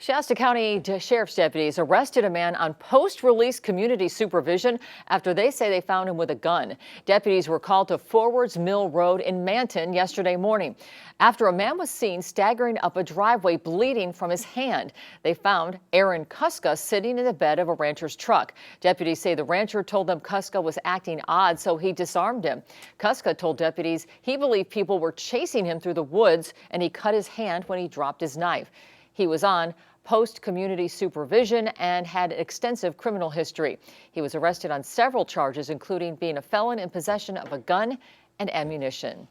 Shasta County Sheriff's deputies arrested a man on post-release community supervision after they say they found him with a gun. Deputies were called to Forwards Mill Road in Manton yesterday morning after a man was seen staggering up a driveway bleeding from his hand. They found Kuska sitting in the bed of a rancher's truck. Deputies say the rancher told them Kuska was acting odd, so he disarmed him. Kuska told deputies he believed people were chasing him through the woods and he cut his hand when he dropped his knife. He was on post-community supervision and had extensive criminal history. He was arrested on several charges, including being a felon in possession of a gun and ammunition.